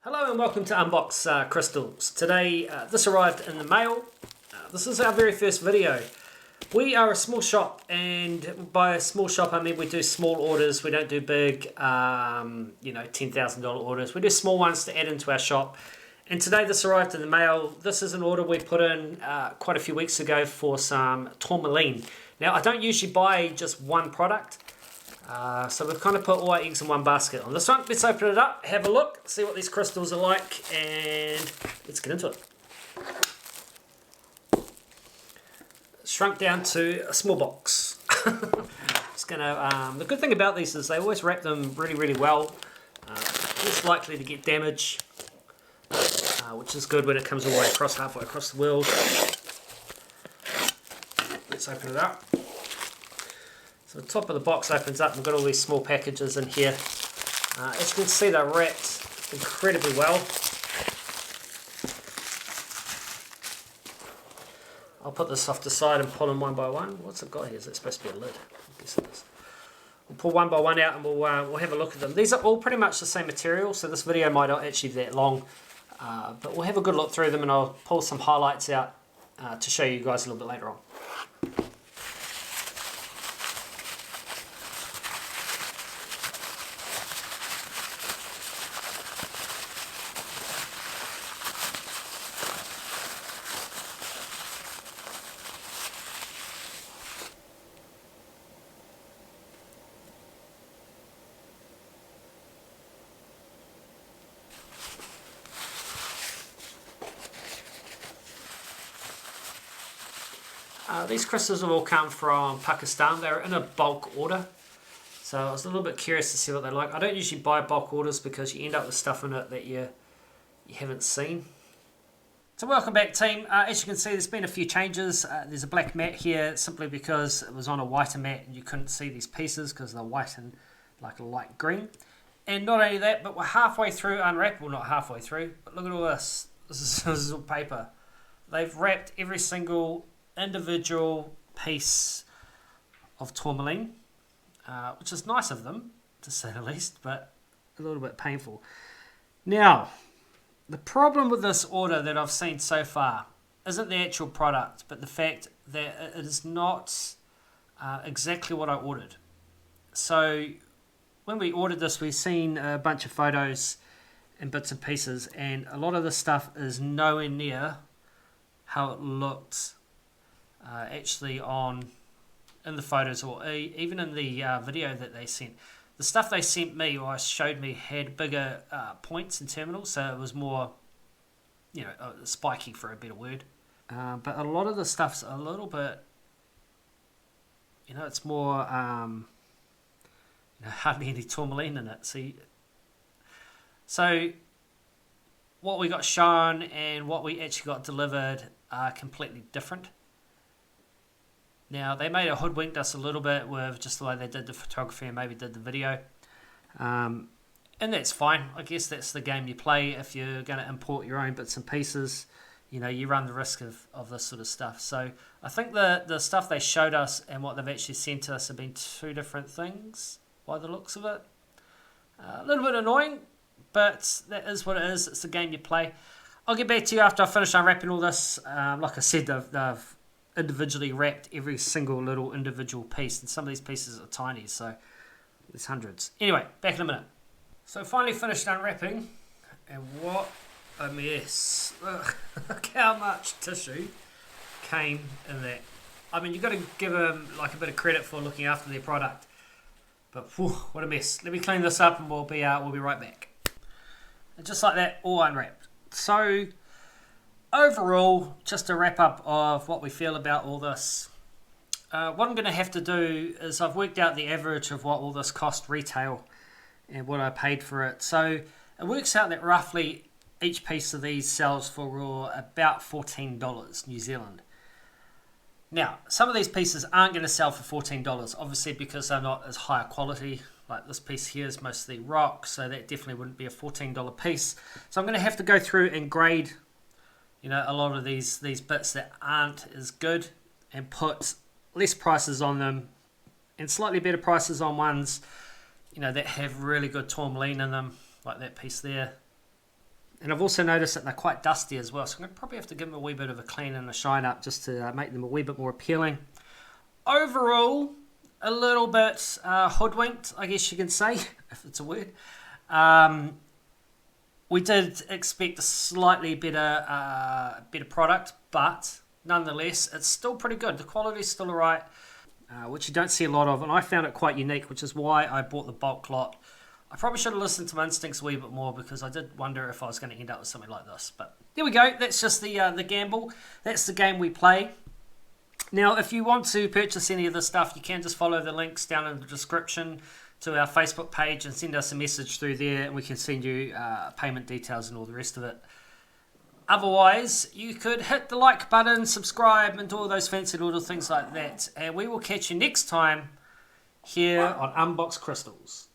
Hello and welcome to Unbox Crystals. Today this arrived in the mail. This is our very first video. We are a small shop, and by a small shop I mean we do small orders. We don't do big $10,000 orders. We do small ones to add into our shop. And today this arrived in the mail. This is an order we put in quite a few weeks ago for some tourmaline. Now I don't usually buy just one product. So we've kind of put all our eggs in one basket on this one. Let's open it up, have a look, see what these crystals are like, and let's get into it. Shrunk down to a small box. It's gonna. The good thing about these is they always wrap them really, really well. Less likely to get damage, which is good when it comes all the way across, halfway across the world. Let's open it up. So the top of the box opens up and we've got all these small packages in here. As you can see, they're wrapped incredibly well. I'll put this off the side and pull them one by one. What's it got here? Is it supposed to be a lid? I guess it is. We'll pull one by one out and we'll have a look at them. These are all pretty much the same material, so this video might not actually be that long. But we'll have a good look through them and I'll pull some highlights out to show you guys a little bit later on. These crystals have all come from Pakistan. They're in a bulk order, so I was a little bit curious to see what they're like. I don't usually buy bulk orders because you end up with stuff in it that you haven't seen. So welcome back, team. As you can see, there's been a few changes. There's a black mat here simply because it was on a whiter mat and you couldn't see these pieces because they're white and like a light green. And not only that, but we're halfway through unwrap. Well, not halfway through, but look at all this. This is all paper. They've wrapped every single individual piece of tourmaline, which is nice of them, to say the least, but a little bit painful. Now, the problem with this order that I've seen so far isn't the actual product, but the fact that it is not exactly what I ordered. So, when we ordered this, we've seen a bunch of photos and bits and pieces, and a lot of this stuff is nowhere near how it looked actually in the photos, or even in the video that they sent. The stuff they sent me or showed me had bigger points and terminals, so it was more, spiky for a better word. But a lot of the stuff's a little bit, it's more, hardly any tourmaline in it. So what we got shown and what we actually got delivered are completely different. Now, they may have hoodwinked us a little bit with just the way they did the photography and maybe did the video. And that's fine. I guess that's the game you play. If you're going to import your own bits and pieces, you run the risk of this sort of stuff. So I think the stuff they showed us and what they've actually sent us have been two different things by the looks of it. A little bit annoying, but that is what it is. It's the game you play. I'll get back to you after I finish unwrapping all this. Like I said, they've individually wrapped every single little individual piece, and some of these pieces are tiny, so there's hundreds. Anyway, back in a minute. So finally finished unwrapping, and what a mess. Look how much tissue came in that. I mean, you've got to give them like a bit of credit for looking after their product, but whew, what a mess. Let me clean this up and we'll be right back. And just like that, all unwrapped. So overall, just a wrap up of what we feel about all this. What I'm going to have to do is I've worked out the average of what all this cost retail and what I paid for it. So it works out that roughly each piece of these sells for about $14 New Zealand. Now, some of these pieces aren't going to sell for $14, obviously because they're not as high quality. Like this piece here is mostly rock, so that definitely wouldn't be a $14 piece. So I'm going to have to go through and grade a lot of these bits that aren't as good and put less prices on them and slightly better prices on ones, that have really good tourmaline in them, like that piece there. And I've also noticed that they're quite dusty as well, so I'm going to probably have to give them a wee bit of a clean and a shine up just to make them a wee bit more appealing. Overall, a little bit hoodwinked, I guess you can say, if it's a word. We did expect a slightly better product, but nonetheless, it's still pretty good. The quality's still alright, which you don't see a lot of, and I found it quite unique, which is why I bought the bulk lot. I probably should have listened to my instincts a wee bit more, because I did wonder if I was going to end up with something like this. But there we go. That's just the gamble. That's the game we play. Now, if you want to purchase any of this stuff, you can just follow the links down in the description to our Facebook page and send us a message through there, and we can send you payment details and all the rest of it. Otherwise, you could hit the like button, subscribe, and do all those fancy little things like that. And we will catch you next time here on Unbox Crystals.